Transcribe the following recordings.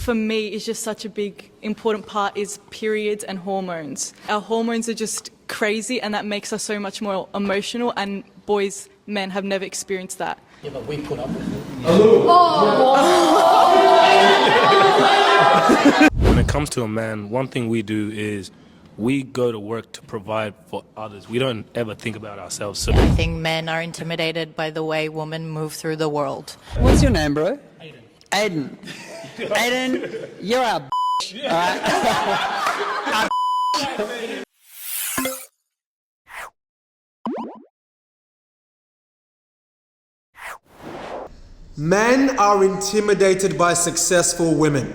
for me is just such a big important part is periods and hormones. Our hormones are just crazy, and that makes us so much more emotional, and men have never experienced that. Yeah, but we put up with it. When it comes to a man, one thing we do is we go to work to provide for others. We don't ever think about ourselves. So I think men are intimidated by the way women move through the world. What's your name, bro? Aiden. Aiden, you're our alright? Men are intimidated by successful women.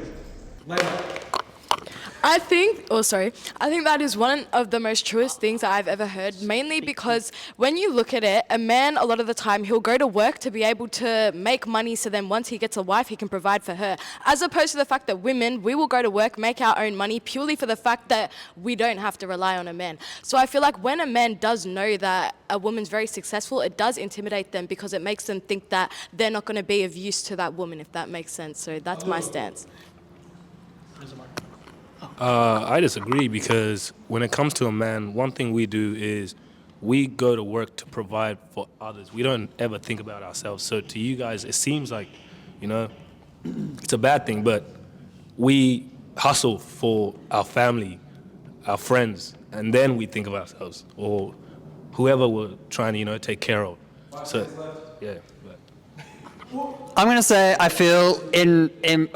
I think that is one of the most truest things that I've ever heard, mainly because when you look at it, a man, a lot of the time, he'll go to work to be able to make money, so then once he gets a wife, he can provide for her. As opposed to the fact that women, we will go to work, make our own money, purely for the fact that we don't have to rely on a man. So I feel like when a man does know that a woman's very successful, it does intimidate them because it makes them think that they're not going to be of use to that woman, if that makes sense. So that's my stance. I disagree, because when it comes to a man, one thing we do is we go to work to provide for others. We don't ever think about ourselves. So to you guys, it seems like, it's a bad thing, but we hustle for our family, our friends, and then we think of ourselves or whoever we're trying to, take care of. So, yeah. I'm going to say I feel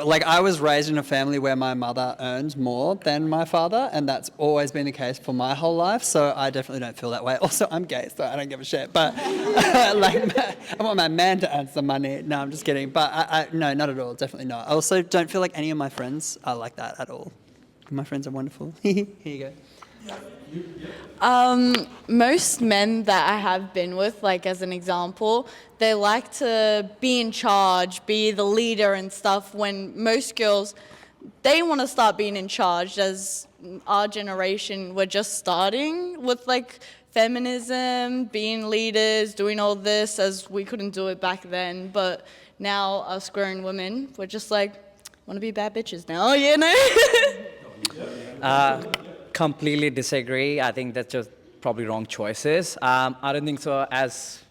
like I was raised in a family where my mother earns more than my father, and that's always been the case for my whole life, so I definitely don't feel that way. Also, I'm gay, so I don't give a shit, but I want my man to earn some money. No, I'm just kidding, but no, not at all, definitely not. I also don't feel like any of my friends are like that at all. My friends are wonderful. Here you go. Most men that I have been with, like as an example, they like to be in charge, be the leader and stuff, when most girls, they want to start being in charge. As our generation, we're just starting with like feminism, being leaders, doing all this, as we couldn't do it back then. But now us grown women, we're just like, want to be bad bitches now, Completely disagree. I think that's just probably wrong choices. I don't think so. As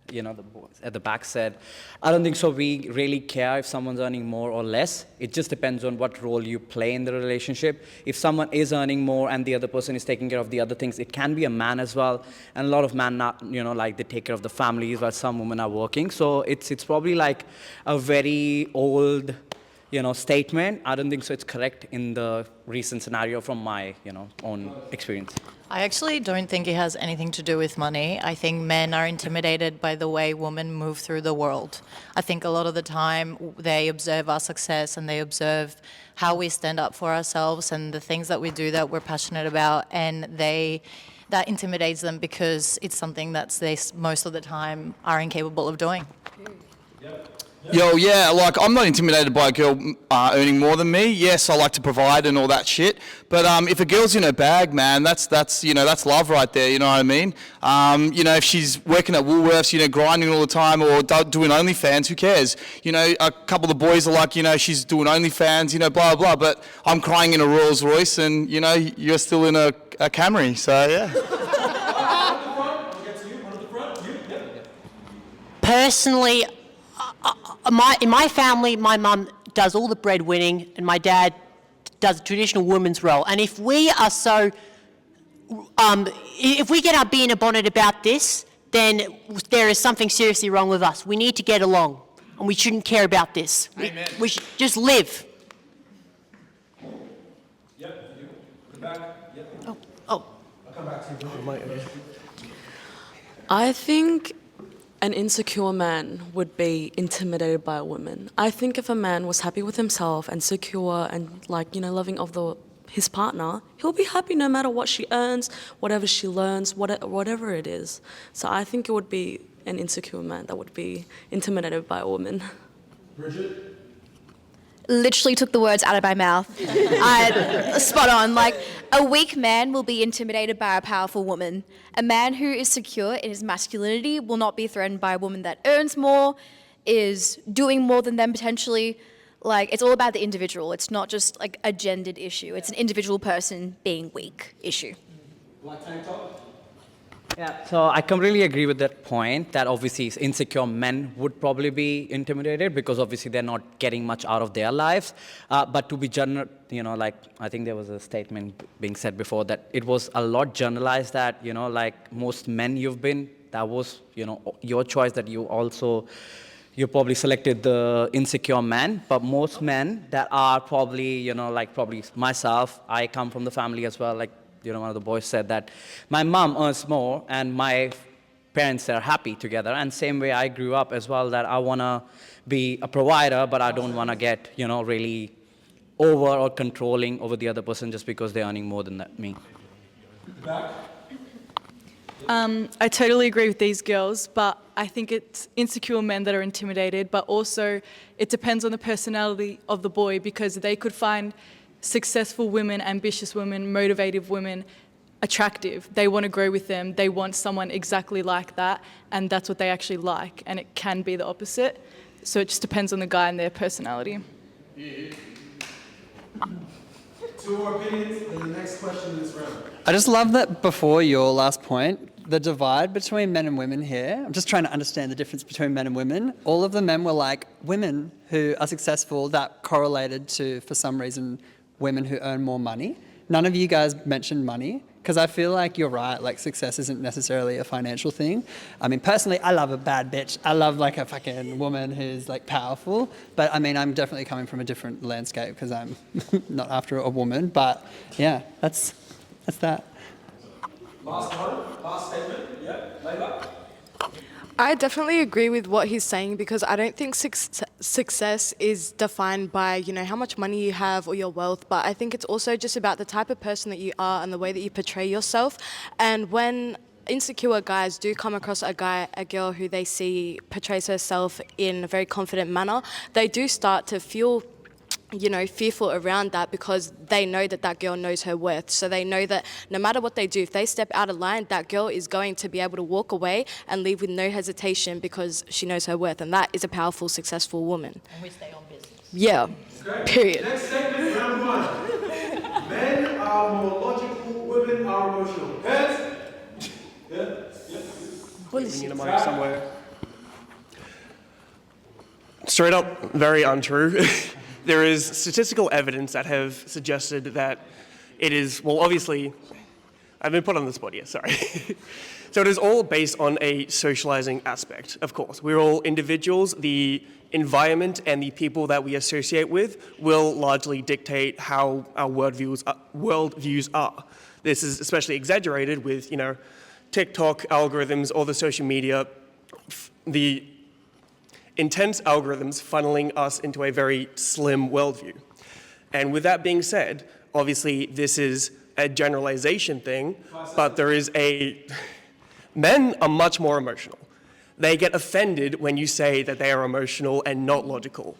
the boys at the back said, I don't think so. We really care if someone's earning more or less. It just depends on what role you play in the relationship. If someone is earning more and the other person is taking care of the other things, it can be a man as well. And a lot of men, they take care of the families while some women are working. So it's probably like a very old statement. I don't think so it's correct in the recent scenario from my, own experience. I actually don't think it has anything to do with money. I think men are intimidated by the way women move through the world. I think a lot of the time they observe our success and they observe how we stand up for ourselves and the things that we do that we're passionate about, and that intimidates them because it's something that they most of the time are incapable of doing. Yo, yeah, I'm not intimidated by a girl earning more than me. Yes, I like to provide and all that shit. But if a girl's in her bag, man, that's love right there. You know what I mean? If she's working at Woolworths, grinding all the time, or doing OnlyFans, who cares? A couple of the boys are like, she's doing OnlyFans, blah blah. But I'm crying in a Rolls Royce, and you're still in a Camry. So yeah. Personally, in my family, my mum does all the breadwinning and my dad does the traditional woman's role. And if we are if we get our bee in a bonnet about this, then there is something seriously wrong with us. We need to get along, and we shouldn't care about this. We should just live. Yep, you. Come back. Yep. Oh. I'll come back to you. I think an insecure man would be intimidated by a woman. I think if a man was happy with himself and secure and loving of his partner, he'll be happy no matter what she earns, whatever she learns, whatever it is. So I think it would be an insecure man that would be intimidated by a woman. Bridget? Literally took the words out of my mouth. Spot on. A weak man will be intimidated by a powerful woman. A man who is secure in his masculinity will not be threatened by a woman that earns more, is doing more than them potentially. Like, it's all about the individual. It's not just like a gendered issue. It's an individual person being weak issue. Yeah, so I completely agree with that point that obviously insecure men would probably be intimidated because obviously they're not getting much out of their lives. But to be general, like I think there was a statement being said before that it was a lot generalized that, like most men you've been, that was, your choice that you probably selected the insecure man, but most men that are probably, like probably myself, I come from the family as well, like, one of the boys said that my mom earns more and my parents are happy together. And same way I grew up as well, that I want to be a provider, but I don't want to get, really over or controlling over the other person just because they're earning more than me. I totally agree with these girls, but I think it's insecure men that are intimidated, but also it depends on the personality of the boy, because they could find successful women, ambitious women, motivated women attractive. They want to grow with them. They want someone exactly like that, and that's what they actually like, and it can be the opposite. So it just depends on the guy and their personality. Two more opinions, and the next question in this round. I just love that before your last point, the divide between men and women here. I'm just trying to understand the difference between men and women. All of the men were like women who are successful, that correlated to, for some reason, women who earn more money. None of you guys mentioned money, because I feel like you're right, like success isn't necessarily a financial thing. I mean, personally, I love a bad bitch. I love like a fucking woman who's like powerful. But I mean, I'm definitely coming from a different landscape because I'm not after a woman. But yeah, that's that. Last statement, yeah, Layla. I definitely agree with what he's saying, because I don't think success is defined by, how much money you have or your wealth, but I think it's also just about the type of person that you are and the way that you portray yourself. And when insecure guys do come across a girl who they see portrays herself in a very confident manner, they do start to feel fearful around that, because they know that girl knows her worth. So they know that no matter what they do, if they step out of line, that girl is going to be able to walk away and leave with no hesitation because she knows her worth. And that is a powerful, successful woman. And we stay on business. Yeah, period. Next segment, round one. Men are more logical, women are emotional. Heads? Need a mic somewhere. Straight up, very untrue. There is statistical evidence that have suggested that it is, well, obviously, I've been put on the spot here, sorry. So it is all based on a socializing aspect, of course. We're all individuals. The environment and the people that we associate with will largely dictate how our worldviews are. This is especially exaggerated with, TikTok algorithms or the social media, the intense algorithms funneling us into a very slim worldview. And with that being said, obviously this is a generalization thing, but men are much more emotional. They get offended when you say that they are emotional and not logical.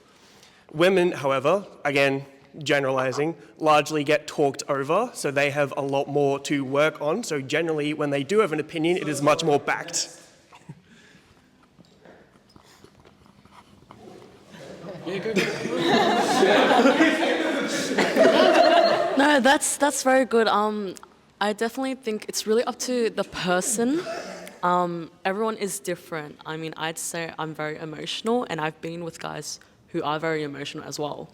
Women, however, again, generalizing, largely get talked over, so they have a lot more to work on. So generally, when they do have an opinion, it is much more backed. No, that's very good. I definitely think it's really up to the person. Everyone is different. I mean, I'd say I'm very emotional, and I've been with guys who are very emotional as well.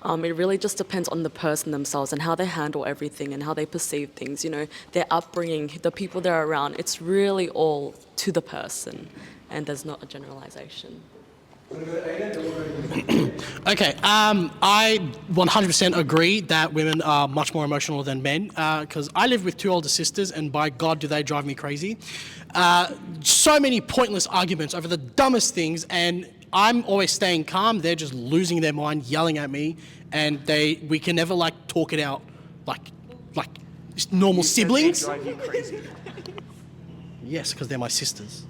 It really just depends on the person themselves and how they handle everything and how they perceive things, their upbringing, the people they're around. It's really all to the person, and there's not a generalization. Okay, I 100% agree that women are much more emotional than men, because I live with two older sisters, and by God, do they drive me crazy. So many pointless arguments over the dumbest things, and I'm always staying calm. They're just losing their mind, yelling at me, and we can never talk it out like normal siblings. They drive you crazy. Yes, because they're my sisters.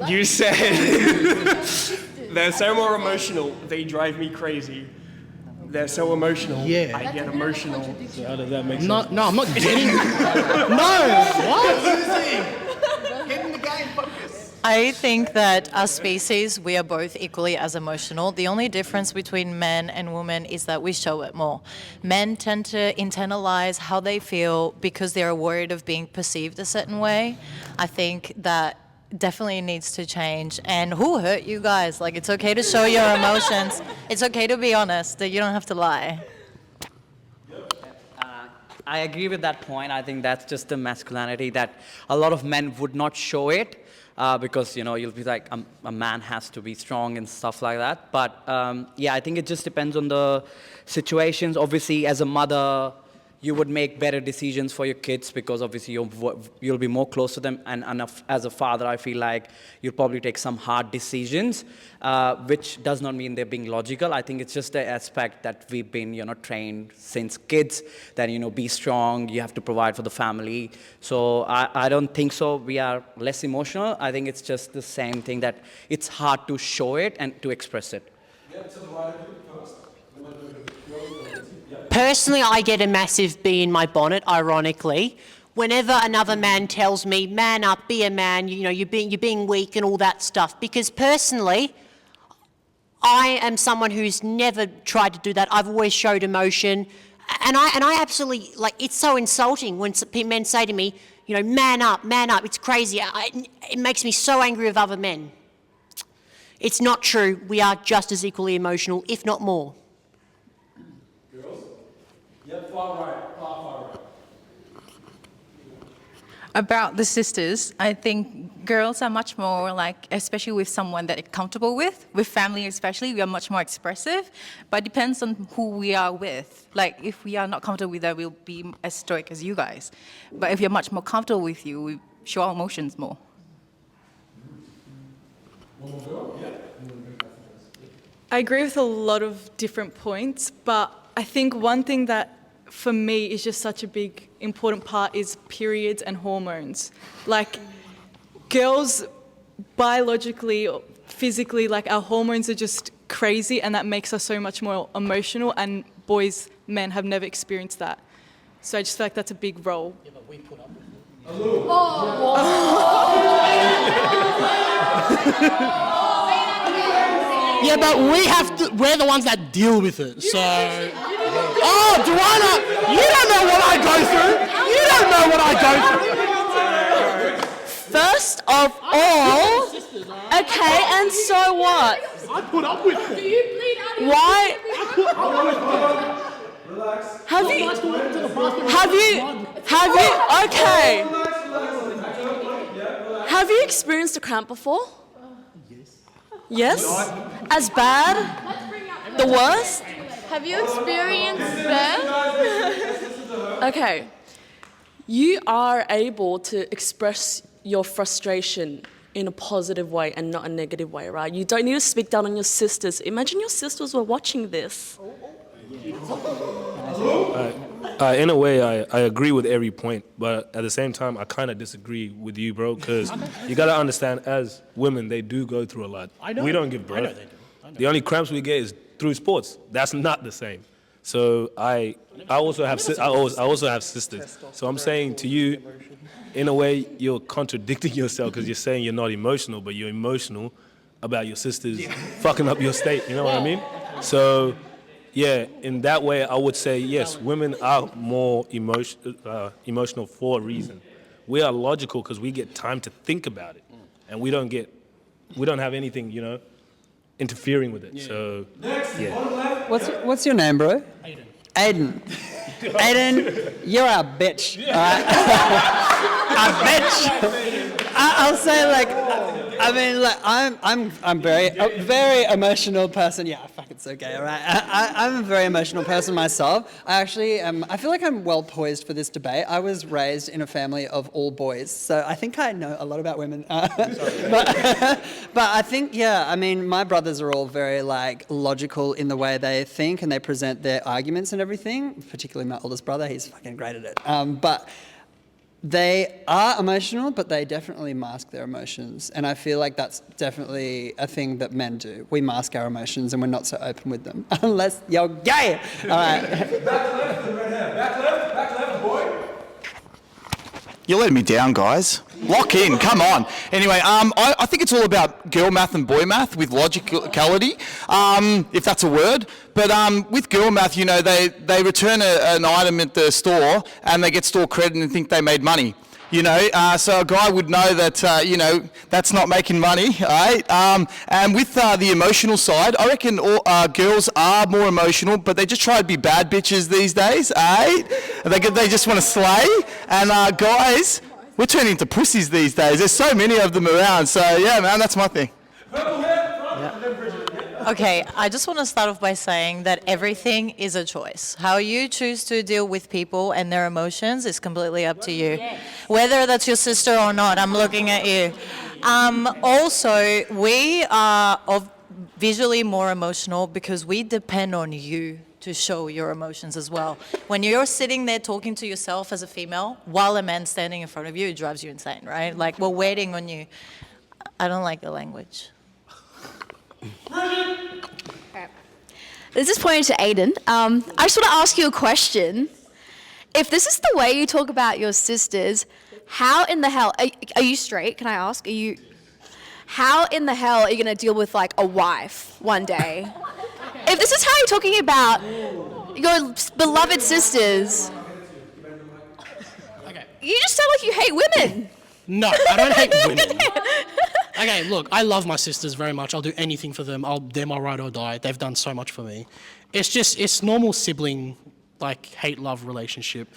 You said they're so more emotional, they drive me crazy. They're so emotional, Yeah. I get emotional. So how does that make sense? No, I'm not getting... No! What? Get in the game, focus. I think that as species, we are both equally as emotional. The only difference between men and women is that we show it more. Men tend to internalize how they feel because they're worried of being perceived a certain way. I think that definitely needs to change. And who hurt you guys? Like, it's okay to show your emotions. It's okay to be honest. You don't have to lie. I agree with that point. I think that's just the masculinity that a lot of men would not show it because, you'll be like, a man has to be strong and stuff like that. But, yeah, I think it just depends on the situations. Obviously, as a mother, you would make better decisions for your kids because obviously you'll be more close to them. And as a father, I feel like you'll probably take some hard decisions, which does not mean they're being logical. I think it's just the aspect that we've been, trained since kids that, be strong, you have to provide for the family. So I don't think so. We are less emotional. I think it's just the same thing that it's hard to show it and to express it. Personally, I get a massive bee in my bonnet, ironically. Whenever another man tells me, man up, be a man, you're being weak and all that stuff. Because personally, I am someone who's never tried to do that. I've always showed emotion. And I absolutely, it's so insulting when men say to me, man up, it's crazy. It makes me so angry with other men. It's not true. We are just as equally emotional, if not more. Far right. About the sisters, I think girls are much more especially with someone that they're comfortable with family especially, we are much more expressive, but it depends on who we are with. If we are not comfortable with that, we'll be as stoic as you guys. But if we're much more comfortable with you, we show our emotions more. I agree with a lot of different points, but I think one thing that for me is just such a big important part is periods and hormones. Girls biologically, physically, our hormones are just crazy, and that makes us so much more emotional, and men have never experienced that. So I just feel like that's a big role. Yeah, but we put up with it. A little. Yeah, but we're the ones that deal with it, so... Oh, Duana, you don't know what I go through. You don't know what I go through. First of all, okay, and so what? I put up with it. Why? Relax. Have you experienced a cramp before? Yes? As bad? The worst? Have you experienced that? Okay. You are able to express your frustration in a positive way and not a negative way, right? You don't need to speak down on your sisters. Imagine your sisters were watching this. In a way, I agree with every point, but at the same time, I kind of disagree with you, bro, because you got to understand, as women, they do go through a lot. We don't give birth. I know they do. The only cramps we get is through sports. That's not the same. So I also have sisters. So I'm saying to you, in a way, you're contradicting yourself because you're saying you're not emotional, but you're emotional about your sisters fucking up your state. You know what I mean? So, yeah, in that way, I would say, yes, women are more emotional for a reason. We are logical because we get time to think about it. And we don't have anything, interfering with it. So, yeah. What's your name, bro? Aiden. Aiden, you're a bitch. All right? A bitch. I'll say I'm very emotional person. Yeah, fuck, it's okay, all right. I'm a very emotional person myself. I feel like I'm well poised for this debate. I was raised in a family of all boys, so I think I know a lot about women. But I think, my brothers are all very logical in the way they think and they present their arguments and everything, particularly my oldest brother. He's fucking great at it. But they are emotional, but they definitely mask their emotions. And I feel like that's definitely a thing that men do. We mask our emotions and we're not so open with them. Unless you're gay. All right. Back left, boy. You're letting me down, guys. Lock in, come on. Anyway, I think it's all about girl math and boy math with logicality, if that's a word. But with girl math, you know, they return an item at the store and they get store credit and think they made money. You know, so a guy would know that, you know, that's not making money, right? And with the emotional side, I reckon all, girls are more emotional, but they just try to be bad bitches these days, eh? They just want to slay. And guys, we're turning into pussies these days. There's so many of them around. So, yeah, man, that's my thing. Okay, I just want to start off by saying that everything is a choice. How you choose to deal with people and their emotions is completely up to you. Whether that's your sister or not, I'm looking at you. Also, we are visually more emotional because we depend on you to show your emotions as well. When you're sitting there talking to yourself as a female while a man's standing in front of you, it drives you insane, right? Like, we're waiting on you. I don't like the language. This is pointed to Aiden. I just want to ask you a question. If this is the way you talk about your sisters, how in the hell, are you straight, can I ask? How in the hell are you going to deal with like a wife one day? If this is how you're talking about your beloved sisters, you just sound like you hate women. No, I don't hate women. Okay, look, I love my sisters very much. I'll do anything for them. They're my ride or die. They've done so much for me. It's normal sibling, like, hate-love relationship.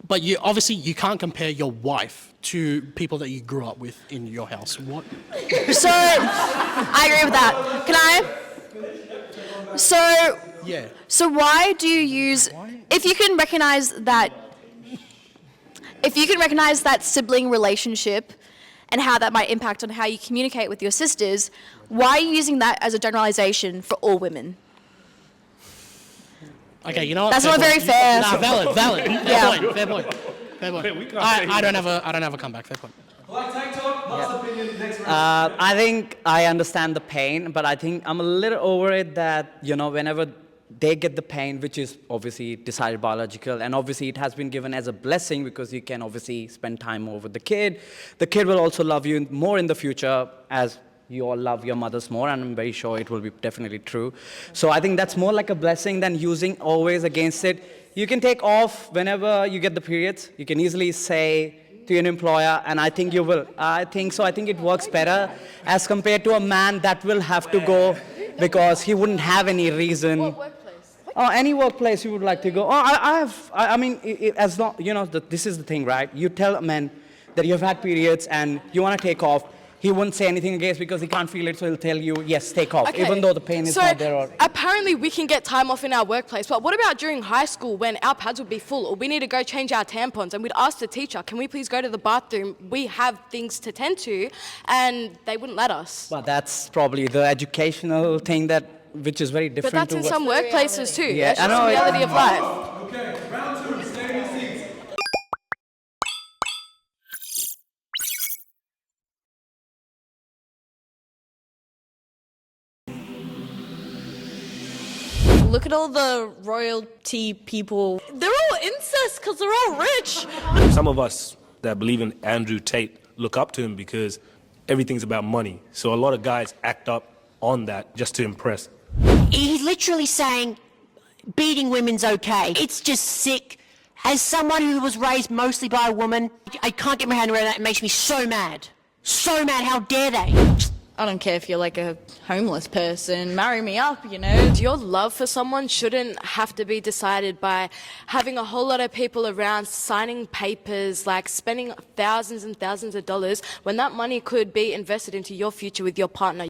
But obviously you can't compare your wife to people that you grew up with in your house. What? So, I agree with that. Can I? So, yeah. So why do you use, if you can recognize that sibling relationship and how that might impact on how you communicate with your sisters, why are you using that as a generalization for all women? Okay, you know what? That's not very fair. Nah, valid. Yeah. Fair point. I don't have a comeback. Fair point. I think I understand the pain, but I think I'm a little over it that, you know, whenever they get the pain, which is obviously decided biological, and obviously it has been given as a blessing because you can obviously spend time more with the kid. The kid will also love you more in the future as you all love your mothers more, and I'm very sure it will be definitely true. So I think that's more like a blessing than using always against it. You can take off whenever you get the periods. You can easily say to an employer, and I think you will. I think so. I think it works better as compared to a man that will have to go because he wouldn't have any reason. What workplace? Any workplace you would like to go. I mean, as long, you know, this is the thing, right? You tell a man that you've had periods and you want to take off. He won't say anything against because he can't feel it, so he'll tell you, yes, take off, Okay. even though the pain is not there. Or Apparently we can get time off in our workplace, but what about during high school when our pads would be full or we need to go change our tampons and we'd ask the teacher, can we please go to the bathroom? We have things to tend to, and they wouldn't let us. Well, that's probably the educational thing which is very different. But that's in some workplaces too. Yeah, That's just the reality of life. Okay, round two, stay in your seats. Look at all the royalty people. They're all incest because they're all rich. Some of us that believe in Andrew Tate look up to him because everything's about money. So a lot of guys act up on that just to impress. He's literally saying beating women's okay. It's just sick. As someone who was raised mostly by a woman, I can't get my hand around that. It makes me so mad. So mad, how dare they? I don't care if you're like a homeless person. Marry me up, you know. Your love for someone shouldn't have to be decided by having a whole lot of people around signing papers, like spending thousands and thousands of dollars when that money could be invested into your future with your partner.